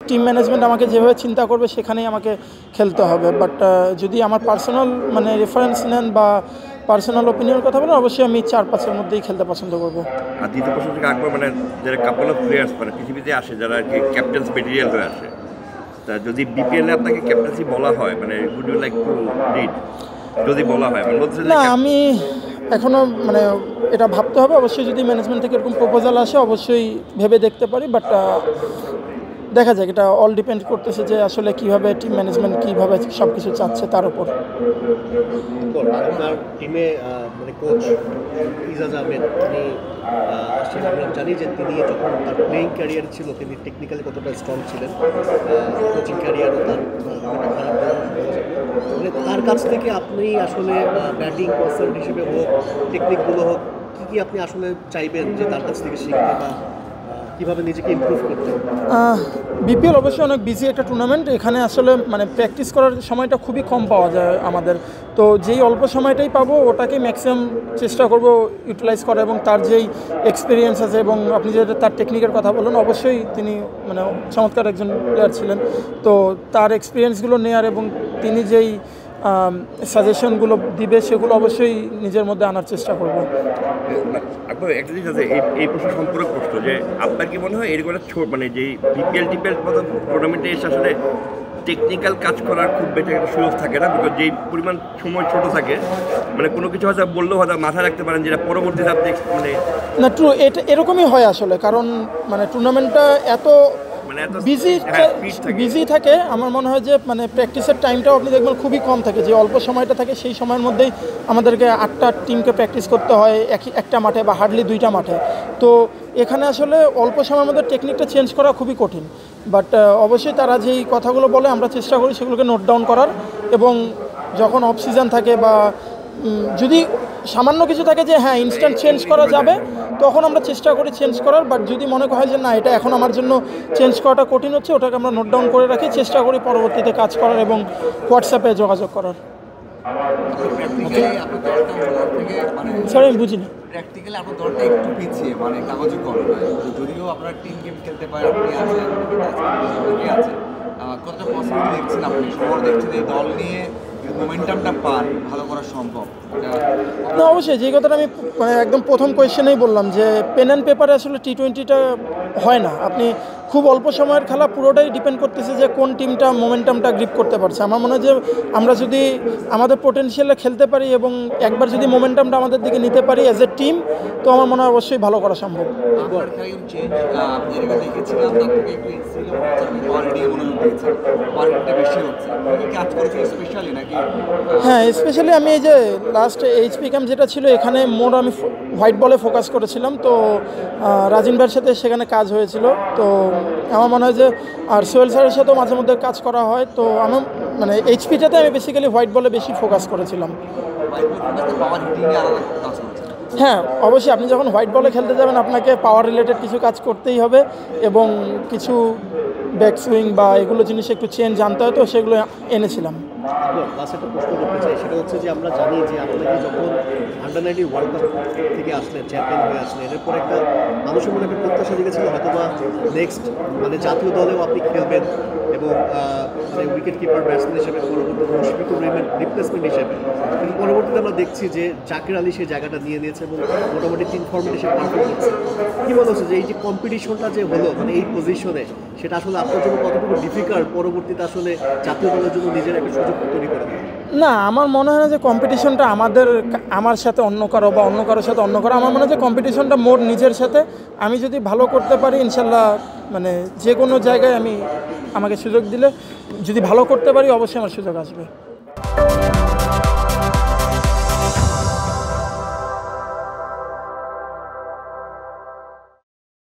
Team management আমাকে যেভাবে চিন্তা করবে সেখানেই আমাকে খেলতে হবে। বাট যদি আমার পার্সোনাল মানে রেফারেন্স নেন বা পার্সোনাল ওপিনিয়নের কথা বলেন, অবশ্যই আমি 4-5-এর মধ্যেই খেলতে পছন্দ করবো। আর দ্বিতীয় প্রশ্ন থেকে আকবর, মানে যারা কাপল অফ প্লেয়ার্স মানে পৃথিবীতে আসে যারা আর কি ক্যাপ্টেন্স মেটেরিয়াল হয়ে আসে, তা যদি বিপিএলে আপনাকে ক্যাপ্টেন্সি বলা হয় মানে would you like to lead, যদি বলা হয় মানে বলতে না, আমি এখনও মানে এটা ভাবতে হবে। অবশ্যই যদি ম্যানেজমেন্ট থেকে এরকম প্রপোজাল আসে অবশ্যই ভেবে দেখতে পারি, বাট দেখা যাক। এটা অল ডিপেন্ড করতেছে যে আসলে কীভাবে টিম ম্যানেজমেন্ট কীভাবে সব কিছু চাচ্ছে তার উপর। আপনার টিমে মানে কোচ ইজাজ আহমেদ, তিনি আমরা জানি যে তিনি যখন তার প্লেয়িং ক্যারিয়ার ছিল তিনি টেকনিক্যালি কতটা স্ট্রং ছিলেন, কোচিং ক্যারিয়ারও তার খারাপ মানে তার কাছ থেকে আপনি আসলে ব্যাটিং পার্সন হিসেবে হোক, টেকনিকগুলো হোক, কী আপনি আসলে চাইবেন যে তার কাছ থেকে শিখতে বা কীভাবে নিজেকে ইমপ্রুভ করতে? বিপিএল অবশ্যই অনেক বিজি একটা টুর্নামেন্ট। এখানে আসলে মানে প্র্যাকটিস করার সময়টা খুবই কম পাওয়া যায় আমাদের। তো যেই অল্প সময়টাই পাবো ওটাকে ম্যাক্সিমাম চেষ্টা করব ইউটিলাইজ করা, এবং তার যেই এক্সপিরিয়েন্স আছে এবং আপনি যেটা তার টেকনিকের কথা বলুন, অবশ্যই তিনি মানে চমৎকার একজন প্লেয়ার ছিলেন। তো তার এক্সপিরিয়েন্সগুলো নেয়ার এবং তিনি যেই সাজেশনগুলো দিবে সেগুলো অবশ্যই নিজের মধ্যে আনার চেষ্টা করব। আপনার একটা জিনিস আছে, এই প্রশ্ন সম্পর্ক প্রশ্ন যে আপনার কি মনে হয় এরকম মানে যেই বিপিএল মতো টুর্নামেন্টে এসে আসলে টেকনিক্যাল কাজ করার খুব বেশি একটা সুযোগ থাকে না, বিকজ যেই পরিমাণ সময় ছোটো থাকে মানে কোনো কিছু হয়তো বললেও হয়তো মাথায় রাখতে পারেন যেটা পরবর্তীতে আপনি মানে না। ট্রু, এটা এরকমই হয় আসলে, কারণ মানে টুর্নামেন্টটা এত বিজি থাকে। আমার মনে হয় যে মানে প্র্যাকটিসের টাইমটাও আপনি দেখবেন খুবই কম থাকে। যে অল্প সময়টা থাকে সেই সময়ের মধ্যেই আমাদেরকে 8টা টিমকে প্র্যাকটিস করতে হয় একটা মাঠে বা হার্ডলি 2টা মাঠে। তো এখানে আসলে অল্প সময়ের মধ্যে টেকনিকটা চেঞ্জ করা খুবই কঠিন। বাট অবশ্যই তারা যেই কথাগুলো বলে আমরা চেষ্টা করি সেগুলোকে নোট ডাউন করার, এবং যখন অফ সিজন থাকে বা যদি সামান্য কিছু থাকে যে হ্যাঁ ইনস্ট্যান্ট চেঞ্জ করা যাবে, তখন আমরা চেষ্টা করি চেঞ্জ করার। বাট যদি মনে হয় যে না এটা এখন আমার জন্য চেঞ্জ করাটা কঠিন হচ্ছে, ওটাকে আমরা নোট ডাউন করে রাখি, চেষ্টা করি পরবর্তীতে কাজ করার এবং হোয়াটসঅ্যাপে যোগাযোগ করার। স্যার আমি বুঝিনি। প্র্যাকটিক্যালি আপনার দলটা একটু পিছিয়ে মানে কাগজে কম, যদিও আপনারা টিম গেম খেলতে পারেন, আপনি আছেন কতটা পসিবিলিটি দেখছেন আপনি শহর দেখছেন এই দল নিয়ে মোমেন্টামটা পান ভালো করা সম্ভব? না অবশ্যই, যে কথাটা আমি মানে একদম প্রথম কোয়েশ্চেনেই বললাম যে পেন অ্যান্ড পেপারে আসলে টি-20টা হয় না। আপনি খুব অল্প সময়ের খেলা, পুরোটাই ডিপেন্ড করতেছে যে কোন টিমটা মোমেন্টামটা গ্রিপ করতে পারছে। আমার মনে হয় যে আমরা যদি আমাদের পোটেনশিয়ালে খেলতে পারি এবং একবার যদি মোমেন্টামটা আমাদের দিকে নিতে পারি অ্যাজ এ টিম, তো আমার মনে হয় অবশ্যই ভালো করা সম্ভব। হ্যাঁ, স্পেশালি আমি এই যে লাস্ট এইচপি ক্যাম্প যেটা ছিল এখানে মোর আমি হোয়াইট বলে ফোকাস করেছিলাম। তো রাজিন ভাইয়ের সাথে সেখানে কাজ হয়েছিল। তো আমার মনে হয় যে আর সোহেল স্যারের সাথেও মাঝে মধ্যে কাজ করা হয়। তো আমার মানে এইচপিটাতে আমি বেসিক্যালি হোয়াইট বলে বেশি ফোকাস করেছিলাম। হ্যাঁ অবশ্যই, আপনি যখন হোয়াইট বলে খেলতে যাবেন আপনাকে পাওয়ার রিলেটেড কিছু কাজ করতেই হবে এবং কিছু ব্যাক সুইং বা এগুলো জিনিস একটু চেঞ্জ জানতে হয়, তো সেগুলো এনেছিলাম। লাস্ট একটা প্রশ্ন করতে চাই, সেটা হচ্ছে যে আমরা জানি যে আপনাকে যখন আন্ডার-19 ওয়ার্ল্ড কাপ থেকে আসলেন, চ্যাম্পিয়ন হয়ে আসলেন, এরপর একটা মানুষের মনে একটা প্রত্যাশা জেগেছিল হয়তো বা নেক্সট মানে জাতীয় দলেও আপনি খেলবেন এবং মানে উইকেট কিপার ব্যাটসম্যান হিসেবে পরবর্তী মুশফিকুর রহিমের রিপ্লেসমেন্ট হিসেবে। কিন্তু পরবর্তীতে আমরা দেখছি যে জাকির আলী সেই জায়গাটা নিয়ে নিয়েছে এবং মোটামুটি 3 ফর্মেট হিসেবে পারফর্ম করছে। কী মনে হচ্ছে যে এই যে কম্পিটিশনটা যে হলো মানে এই পজিশনে, সেটা আসলে আপনার জন্য কতটুকু ডিফিকাল্ট পরবর্তীতে আসলে জাতীয় দলের জন্য নিজের একটা সুযোগ তৈরি করে দেয়? না, আমার মনে হয় না যে কম্পিটিশনটা আমার সাথে অন্য কারো বা অন্য কারোর সাথে অন্য কারো। আমার মনে হয় যে কম্পিটিশনটা মোর নিজের সাথে। আমি যদি ভালো করতে পারি ইনশাল্লাহ মানে যে কোনো জায়গায় আমাকে সুযোগ দিলে যদি ভালো করতে পারি অবশ্যই আমার সুযোগ আসবে।